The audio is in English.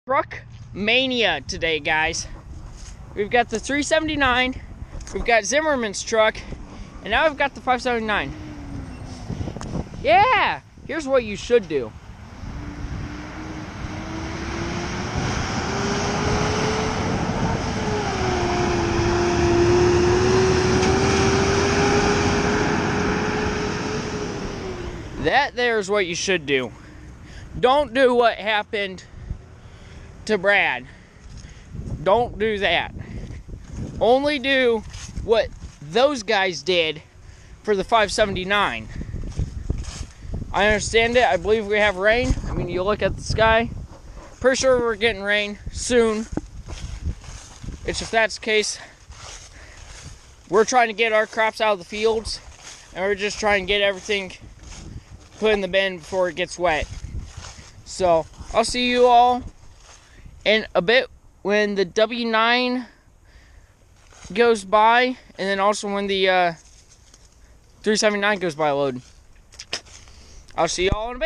Truck mania today, guys. We've got the 379, we've got Zimmerman's truck, and now we've got the 579. Yeah, here's what you should do. That there's what you should do. Don't do what happened to Brad. Don't do that. Only do what those guys did for the 579. I understand it. I believe we have rain. I mean, you look at the sky. Pretty sure we're getting rain soon. If that's the case, we're trying to get our crops out of the fields, and we're just trying to get everything put in the bin before it gets wet. So I'll see you all in a bit when the W9 goes by, and then also when the 379 goes by load. I'll see you all in a bit.